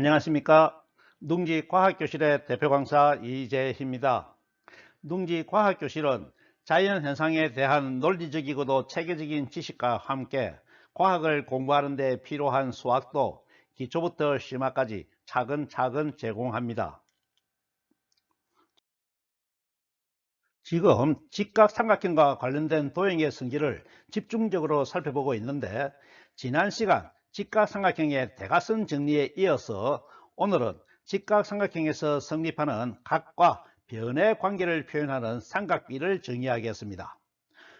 안녕하십니까. 둥지과학교실의 대표 강사 이재희입니다. 둥지과학교실은 자연현상에 대한 논리적이고도 체계적인 지식과 함께 과학을 공부하는 데 필요한 수학도 기초부터 심화까지 차근차근 제공합니다. 지금 직각삼각형과 관련된 도형의 성질을 집중적으로 살펴보고 있는데, 지난 시간 직각삼각형의 대각선 정리에 이어서 오늘은 직각삼각형에서 성립하는 각과 변의 관계를 표현하는 삼각비를 정의하겠습니다.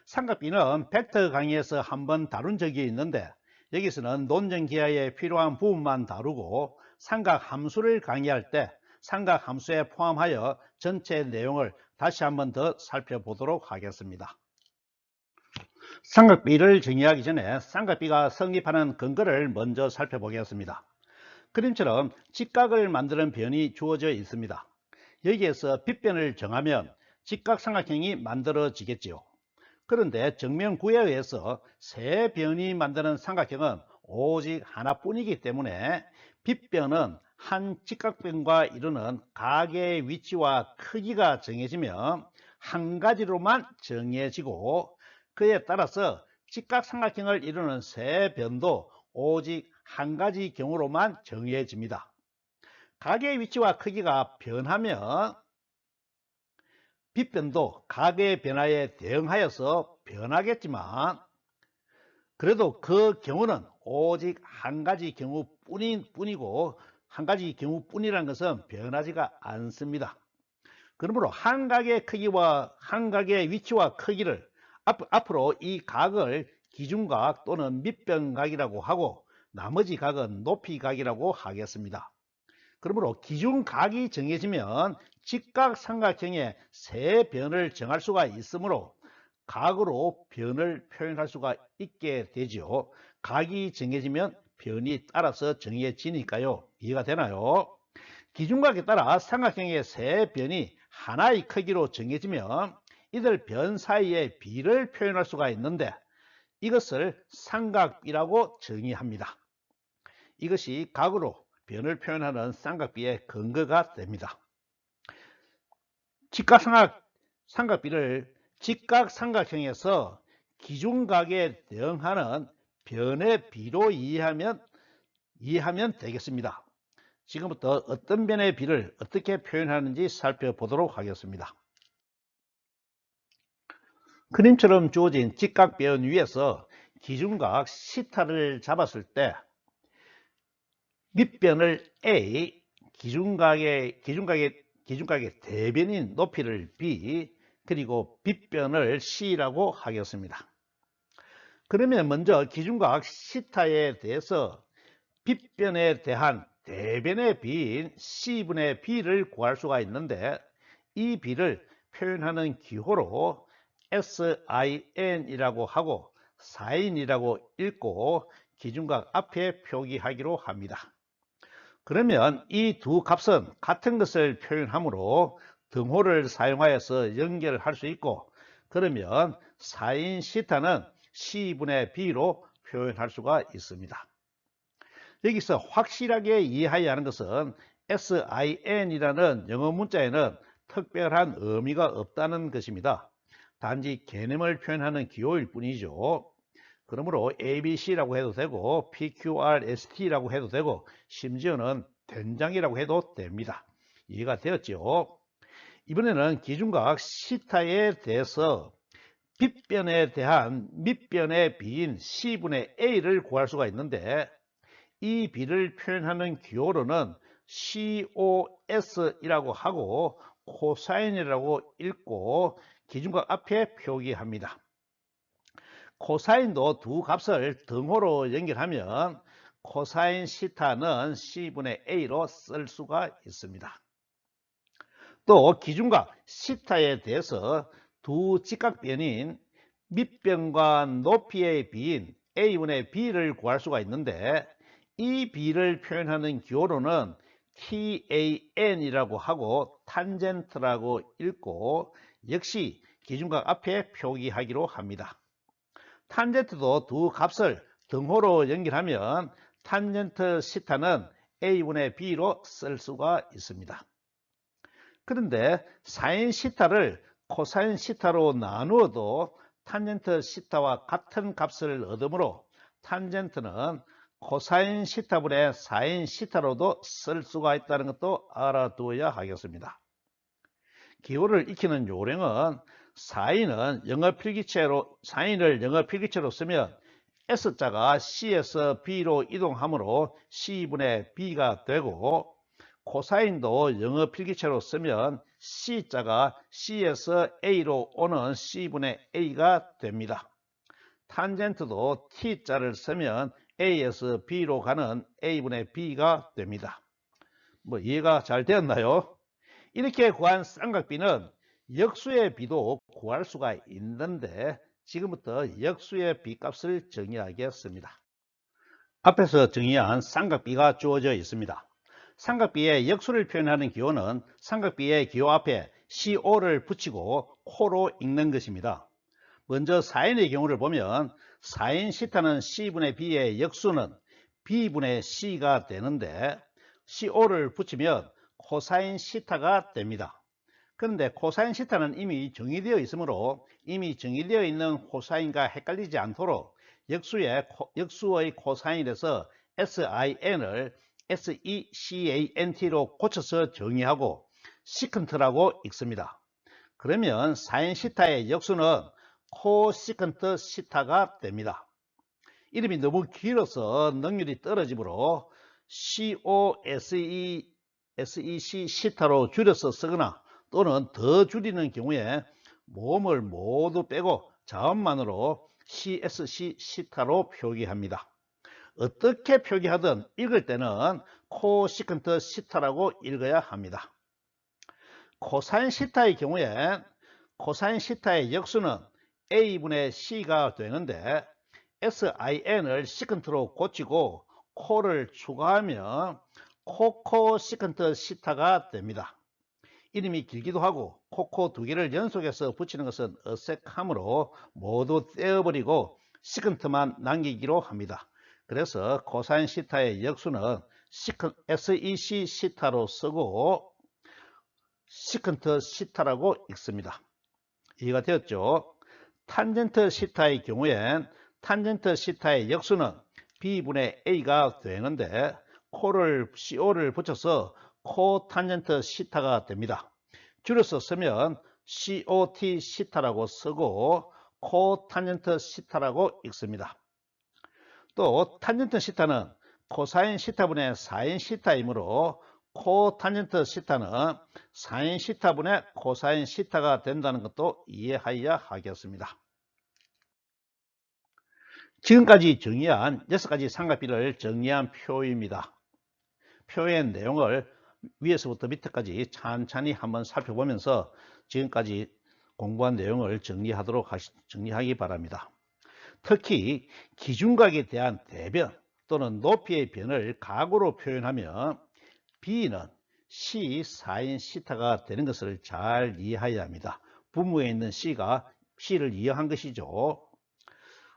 삼각비는 벡터 강의에서 한번 다룬 적이 있는데, 여기서는 논증기하에 필요한 부분만 다루고 삼각함수를 강의할 때 삼각함수에 포함하여 전체 내용을 다시 한번 더 살펴보도록 하겠습니다. 삼각비를 정의하기 전에 삼각비가 성립하는 근거를 먼저 살펴보겠습니다. 그림처럼 직각을 만드는 변이 주어져 있습니다. 여기에서 빗변을 정하면 직각삼각형이 만들어지겠지요. 그런데 정면구에 의해서 세 변이 만드는 삼각형은 오직 하나뿐이기 때문에 빗변은 한 직각변과 이루는 각의 위치와 크기가 정해지면 한 가지로만 정해지고, 그에 따라서 직각삼각형을 이루는 세 변도 오직 한 가지 경우로만 정해집니다. 각의 위치와 크기가 변하면 빗변도 각의 변화에 대응하여서 변하겠지만, 그래도 그 경우는 오직 한 가지 경우뿐이고, 한 가지 경우뿐이라는 것은 변하지가 않습니다. 그러므로 한 각의 크기와 한 각의 위치와 크기를 앞으로 이 각을 기준각 또는 밑변각이라고 하고, 나머지 각은 높이각이라고 하겠습니다. 그러므로 기준각이 정해지면 직각삼각형의 세 변을 정할 수가 있으므로 각으로 변을 표현할 수가 있게 되죠. 각이 정해지면 변이 따라서 정해지니까요. 이해가 되나요? 기준각에 따라 삼각형의 세 변이 하나의 크기로 정해지면 이들 변 사이의 비를 표현할 수가 있는데, 이것을 삼각비라고 정의합니다. 이것이 각으로 변을 표현하는 삼각비의 근거가 됩니다. 삼각비를 직각삼각형에서 기준각에 대응하는 변의 비로 이해하면 되겠습니다. 지금부터 어떤 변의 비를 어떻게 표현하는지 살펴보도록 하겠습니다. 그림처럼 주어진 직각변 위에서 기준각 C타를 잡았을 때 밑변을 A, 기준각의 대변인 높이를 B, 그리고 빗변을 C라고 하겠습니다. 그러면 먼저 기준각 C타에 대해서 빗변에 대한 대변의 B인 C분의 B를 구할 수가 있는데, 이 B를 표현하는 기호로 SIN이라고 하고 사인이라고 읽고 기준각 앞에 표기하기로 합니다. 그러면 이 두 값은 같은 것을 표현하므로 등호를 사용하여서 연결할 수 있고, 그러면 사인 시타는 C분의 B로 표현할 수가 있습니다. 여기서 확실하게 이해해야 하는 것은 SIN이라는 영어 문자에는 특별한 의미가 없다는 것입니다. 단지 개념을 표현하는 기호일 뿐이죠. 그러므로 ABC라고 해도 되고 PQRST라고 해도 되고 심지어는 된장이라고 해도 됩니다. 이해가 되었죠? 이번에는 기준각 C타에 대해서 빗변에 대한 밑변의 B인 C분의 A를 구할 수가 있는데, 이 B를 표현하는 기호로는 COS이라고 하고 코사인이라고 읽고 기준각 앞에 표기합니다. 코사인도 두 값을 등호로 연결하면 코사인 시타는 C분의 A로 쓸 수가 있습니다. 또 기준각 시타에 대해서 두 직각변인 밑변과 높이의 B인 A분의 B를 구할 수가 있는데, 이 B를 표현하는 기호로는 TAN이라고 하고 탄젠트라고 읽고 역시 기준각 앞에 표기하기로 합니다. 탄젠트도 두 값을 등호로 연결하면 탄젠트 시타는 a분의 b로 쓸 수가 있습니다. 그런데 사인 시타를 코사인 시타로 나누어도 탄젠트 시타와 같은 값을 얻으므로 탄젠트는 코사인 시타분의 사인 시타로도 쓸 수가 있다는 것도 알아두어야 하겠습니다. 기호를 익히는 요령은 사인을 영어 필기체로 쓰면 S자가 C에서 B로 이동하므로 C분의 B가 되고, 코사인도 영어 필기체로 쓰면 C자가 C에서 A로 오는 C분의 A가 됩니다. 탄젠트도 T자를 쓰면 A에서 B로 가는 A분의 B가 됩니다. 이해가 잘 되었나요? 이렇게 구한 쌍각비는 역수의 비도 구할 수가 있는데, 지금부터 역수의 비값을 정의하겠습니다. 앞에서 정의한 쌍각비가 주어져 있습니다. 삼각비의 역수를 표현하는 기호는 삼각비의 기호 앞에 CO를 붙이고 코로 읽는 것입니다. 먼저 사인의 경우를 보면 사인 시타는 C분의 B의 역수는 B분의 C가 되는데, CO를 붙이면 코사인 시타가 됩니다. 그런데 코사인 시타는 이미 정의되어 있으므로 이미 정의되어 있는 코사인과 헷갈리지 않도록 역수의 코사인에서 SIN을 SECANT로 고쳐서 정의하고 시컨트라고 읽습니다. 그러면 사인 시타의 역수는 코시컨트 시타가 됩니다. 이름이 너무 길어서 능률이 떨어지므로 COSEC 시타로 줄여서 쓰거나 또는 더 줄이는 경우에 모음을 모두 빼고 자음만으로 CSC 시타로 표기합니다. 어떻게 표기하든 읽을 때는 코시컨트 시타라고 읽어야 합니다. 코사인 시타의 경우에 코사인 시타의 역수는 A분의 C가 되는데, SIN을 시컨트로 고치고 코를 추가하면 코코시컨트 시타가 됩니다. 이름이 길기도 하고 코코 두 개를 연속해서 붙이는 것은 어색하므로 모두 떼어버리고 시컨트만 남기기로 합니다. 그래서 코사인 시타의 역수는 SEC 시타로 쓰고 시컨트 시타라고 읽습니다. 이해가 되었죠? 탄젠트 시타의 경우엔 탄젠트 시타의 역수는 B분의 A가 되는데, CO를 붙여서 코탄젠트 시타가 됩니다. 줄여서 쓰면 COT 시타라고 쓰고 코탄젠트 시타라고 읽습니다. 또 탄젠트 시타는 코사인 시타분의 사인 시타이므로 코탄젠트 시타는 사인 시타분의 코사인 시타가 된다는 것도 이해하여야 하겠습니다. 지금까지 정의한 6가지 삼각비를 정리한 표입니다. 표의 내용을 위에서부터 밑에까지 찬찬히 한번 살펴보면서 지금까지 공부한 내용을 정리하기 바랍니다. 특히 기준각에 대한 대변 또는 높이의 변을 각으로 표현하면 B는 C 사인 시타가 되는 것을 잘 이해해야 합니다. 분모에 있는 C가 C를 이해한 것이죠.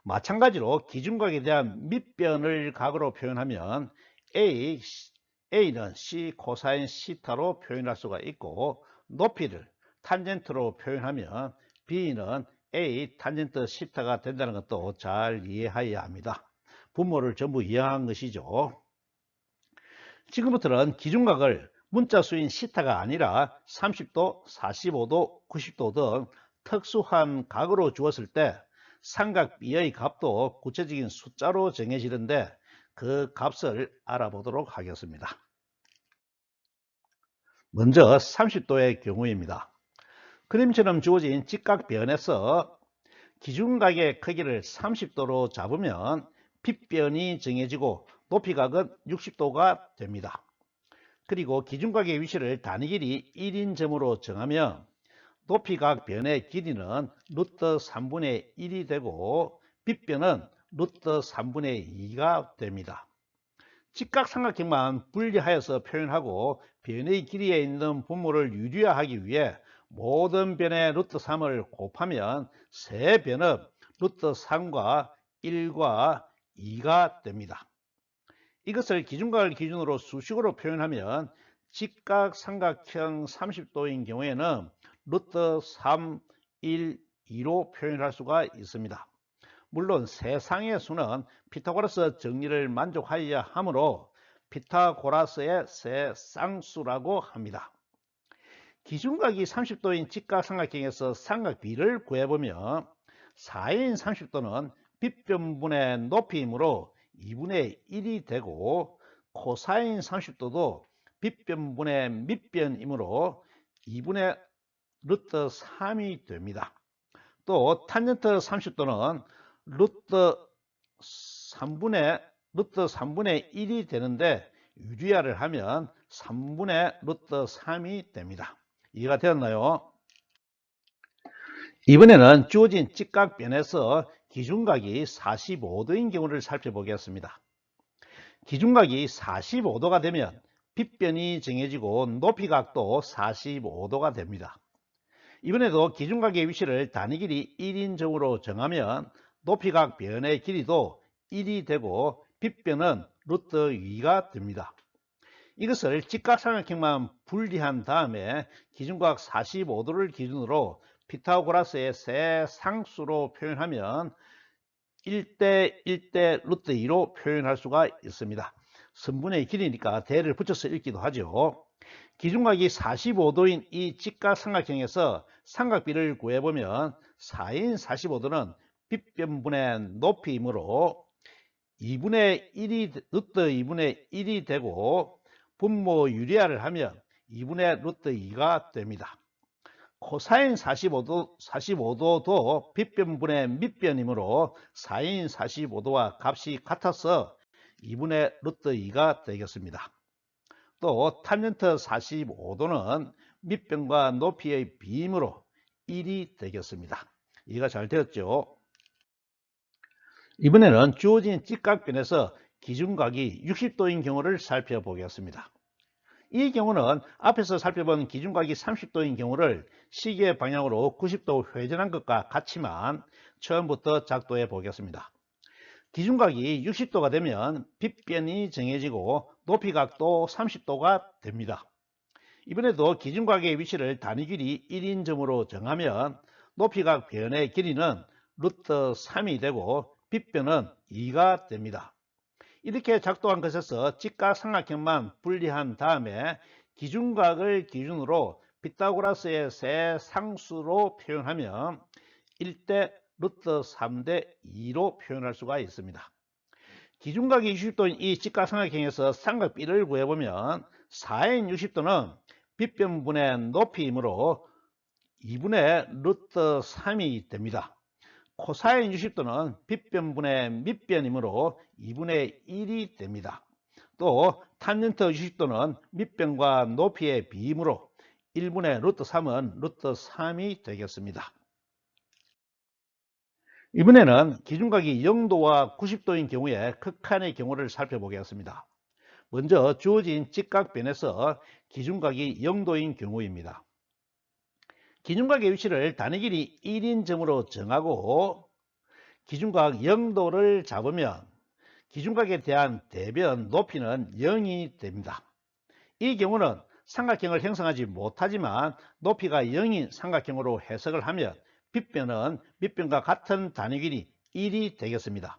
마찬가지로 기준각에 대한 밑변을 각으로 표현하면 A는 C 코사인 시타로 표현할 수가 있고, 높이를 탄젠트로 표현하면 B는 A 탄젠트 시타가 된다는 것도 잘 이해해야 합니다. 분모를 전부 이해한 것이죠. 지금부터는 기준각을 문자수인 시타가 아니라 30도, 45도, 90도 등 특수한 각으로 주었을 때 삼각 B의 값도 구체적인 숫자로 정해지는데, 그 값을 알아보도록 하겠습니다. 먼저 30도의 경우입니다. 그림처럼 주어진 직각변에서 기준각의 크기를 30도로 잡으면 빗변이 정해지고 높이각은 60도가 됩니다. 그리고 기준각의 위치를 단위 길이 1인점으로 정하면 높이각 변의 길이는 루트 3분의 1이 되고 빗변은 루트 3분의 2가 됩니다. 직각삼각형만 분리하여서 표현하고 변의 길이에 있는 분모를 유리화하기 위해 모든 변의 루트 3을 곱하면 세 변은 루트 3과 1과 2가 됩니다. 이것을 기준각을 기준으로 수식으로 표현하면 직각삼각형 30도인 경우에는 루트 3, 1, 2로 표현할 수가 있습니다. 물론 세상의 수는 피타고라스 정리를 만족하여야 하므로 피타고라스의 세 쌍수라고 합니다. 기준각이 30도인 직각삼각형에서 삼각비를 구해보면 4인 30도는 빗변분의 높이이므로 2분의 1이 되고 코사인 30도도 빗변분의 밑변이므로 2분의 루트 3이 됩니다. 또 탄젠트 30도는 루트 3분의 1이 되는데 유리화를 하면 3분의 루트 3이 됩니다. 이해가 되었나요? 이번에는 주어진 직각변에서 기준각이 45도인 경우를 살펴보겠습니다. 기준각이 45도가 되면 빗변이 정해지고 높이각도 45도가 됩니다. 이번에도 기준각의 위치를 단위 길이 1인정으로 정하면 높이각 변의 길이도 1이 되고 빗변은 루트 2가 됩니다. 이것을 직각삼각형만 분리한 다음에 기준각 45도를 기준으로 피타고라스의 세 상수로 표현하면 1대 1대 루트 2로 표현할 수가 있습니다. 선분의 길이니까 대를 붙여서 읽기도 하죠. 기준각이 45도인 이 직각삼각형에서 삼각비를 구해보면 4인 45도는 빗변분의 높이이므로 2분의 1이 루트 2분의 1이 되고 분모 유리화를 하면 2분의 루트 2가 됩니다. 코사인 45도도 빗변분의 밑변이므로 4인 45도와 값이 같아서 2분의 루트 2가 되겠습니다. 또 탄젠트 45도는 밑변과 높이의 비이므로 1이 되겠습니다. 이해가 잘 되었죠? 이번에는 주어진 직각변에서 기준각이 60도인 경우를 살펴보겠습니다. 이 경우는 앞에서 살펴본 기준각이 30도인 경우를 시계 방향으로 90도 회전한 것과 같지만 처음부터 작도해 보겠습니다. 기준각이 60도가 되면 빗변이 정해지고 높이각도 30도가 됩니다. 이번에도 기준각의 위치를 단위 길이 1인점으로 정하면 높이각 변의 길이는 루트 3이 되고 빗변은 2가 됩니다. 이렇게 작동한 것에서 직각삼각형만 분리한 다음에 기준각을 기준으로 피타고라스의 세 상수로 표현하면 1대 루트 3대 2로 표현할 수가 있습니다. 기준각이 60도인 이 직각삼각형에서 삼각비를 구해보면 4인 60도는 빗변분의 높이이므로 2분의 루트 3이 됩니다. 코사인 60도는 빗변분의 밑변이므로 2분의 1이 됩니다. 또 탄젠트 60도는 밑변과 높이의 비이므로 1분의 루트 3은 루트 3이 되겠습니다. 이번에는 기준각이 0도와 90도인 경우에 극한의 경우를 살펴보겠습니다. 먼저 주어진 직각변에서 기준각이 0도인 경우입니다. 기준각의 위치를 단위 길이 1인점으로 정하고 기준각 0도를 잡으면 기준각에 대한 대변 높이는 0이 됩니다. 이 경우는 삼각형을 형성하지 못하지만 높이가 0인 삼각형으로 해석을 하면 빗변은 밑변과 같은 단위 길이 1이 되겠습니다.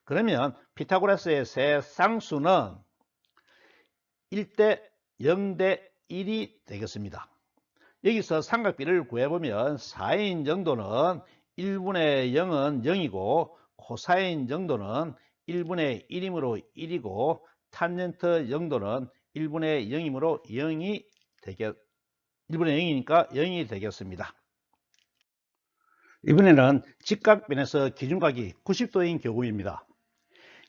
그러면 피타고라스의 세 쌍수는 1대 0대 1이 되겠습니다. 여기서 삼각비를 구해보면 사인 정도는 1분의 0은 0이고 코사인 정도는 1분의 1이므로 1이고 탄젠트 정도는 1분의 0이므로 1분의 0이니까 0이 되겠습니다. 이번에는 직각변에서 기준각이 90도인 경우입니다.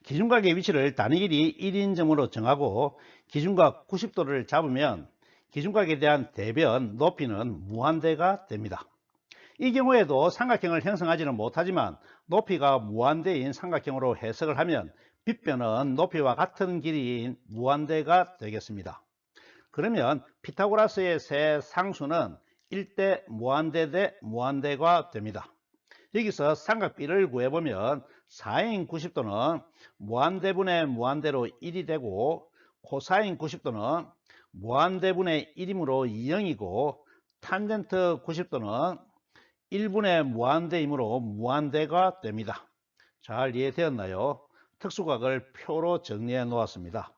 기준각의 위치를 단위 길이 1인점으로 정하고 기준각 90도를 잡으면 기준각에 대한 대변 높이는 무한대가 됩니다. 이 경우에도 삼각형을 형성하지는 못하지만 높이가 무한대인 삼각형으로 해석을 하면 빗변은 높이와 같은 길이인 무한대가 되겠습니다. 그러면 피타고라스의 세 상수는 1대 무한대 대 무한대가 됩니다. 여기서 삼각비를 구해보면 사인 90도는 무한대분의 무한대로 1이 되고 코사인 90도는 무한대분의 1이므로 2영이고 탄젠트 90도는 1분의 무한대이므로 무한대가 됩니다. 잘 이해되었나요? 특수각을 표로 정리해 놓았습니다.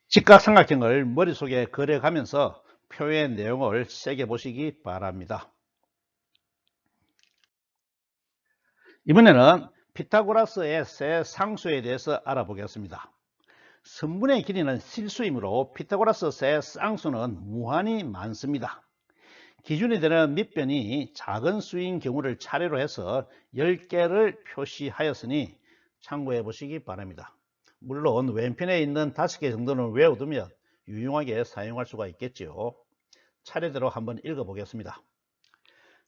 직각삼각형을 머릿속에 그려가면서 표의 내용을 새겨보시기 바랍니다. 이번에는 피타고라스의 세 상수에 대해서 알아보겠습니다. 선분의 길이는 실수이므로 피타고라스 세 쌍수는 무한히 많습니다. 기준이 되는 밑변이 작은 수인 경우를 차례로 해서 10개를 표시하였으니 참고해 보시기 바랍니다. 물론 왼편에 있는 5개 정도는 외워두면 유용하게 사용할 수가 있겠지요. 차례대로 한번 읽어 보겠습니다.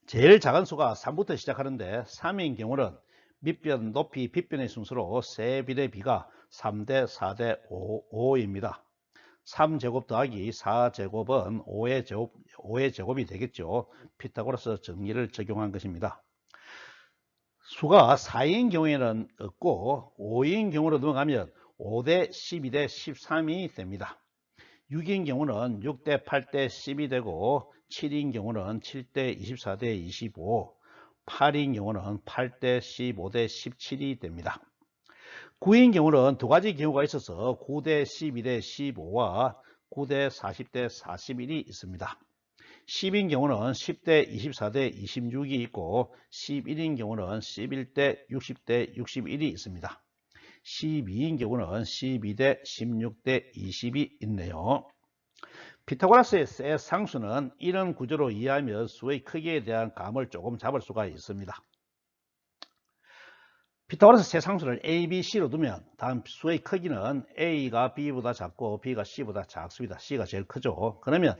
제일 작은 수가 3부터 시작하는데 3인 경우는 밑변, 높이, 빗변의 순서로 세빌의 비가 3대 4대 5입니다. 3제곱 더하기 4제곱은 5의 제곱이 되겠죠. 피타고라스 정리를 적용한 것입니다. 수가 4인 경우에는 없고 5인 경우로 넘어가면 5대 12대 13이 됩니다. 6인 경우는 6대 8대 10이 되고 7인 경우는 7대 24대 25, 8인 경우는 8대 15대 17이 됩니다. 9인 경우는 두 가지 경우가 있어서 9대 12대 15와 9대 40대 41이 있습니다. 10인 경우는 10대 24대 26이 있고 11인 경우는 11대 60대 61이 있습니다. 12인 경우는 12대 16대 20이 있네요. 피타고라스의 세 상수는 이런 구조로 이해하면 수의 크기에 대한 감을 조금 잡을 수가 있습니다. 피타고라스 세 상수를 A, B, C로 두면 다음 수의 크기는 A가 B보다 작고 B가 C보다 작습니다. C가 제일 크죠. 그러면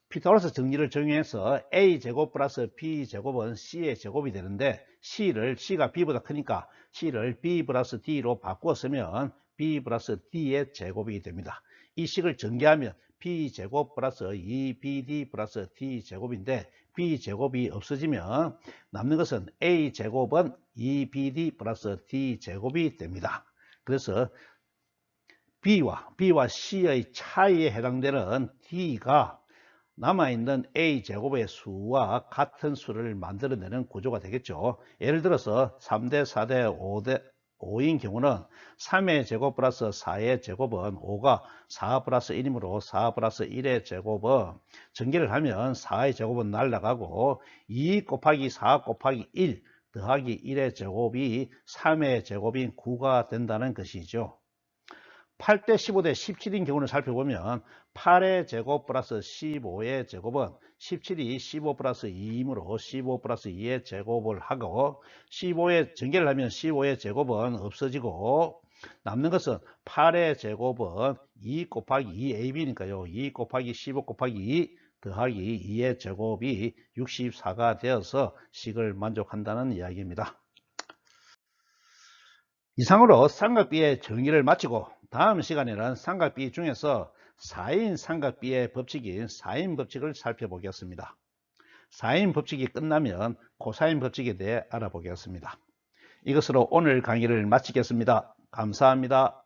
피타고라스 정리를 적용해서 A제곱 플러스 B제곱은 C의 제곱이 되는데 C가 B보다 크니까 C를 B 플러스 D로 바꾸어 쓰면 B 플러스 D의 제곱이 됩니다. 이 식을 전개하면 B제곱 플러스 2BD 플러스 D제곱인데 B제곱이 없어지면 남는 것은 A제곱은 2BD 플러스 D제곱이 됩니다. 그래서 B와 C의 차이에 해당되는 D가 남아있는 A제곱의 수와 같은 수를 만들어내는 구조가 되겠죠. 예를 들어서 3대 4대 5인 경우는 3의 제곱 플러스 4의 제곱은 5가 4 플러스 1이므로 4 플러스 1의 제곱은 전개를 하면 4의 제곱은 날라가고 2 곱하기 4 곱하기 1 더하기 1의 제곱이 3의 제곱인 9가 된다는 것이죠. 8대 15대 17인 경우를 살펴보면 8의 제곱 플러스 15의 제곱은 17이 15 플러스 2이므로 15 플러스 2의 제곱을 하고 15의 전개를 하면 15의 제곱은 없어지고 남는 것은 8의 제곱은 2 곱하기 2ab니까요. 2 곱하기 15 곱하기 2 더하기 2의 제곱이 64가 되어서 식을 만족한다는 이야기입니다. 이상으로 삼각비의 정의를 마치고 다음 시간에는 삼각비 중에서 4인 삼각비의 법칙인 4인 법칙을 살펴보겠습니다. 4인 법칙이 끝나면 코사인 법칙에 대해 알아보겠습니다. 이것으로 오늘 강의를 마치겠습니다. 감사합니다.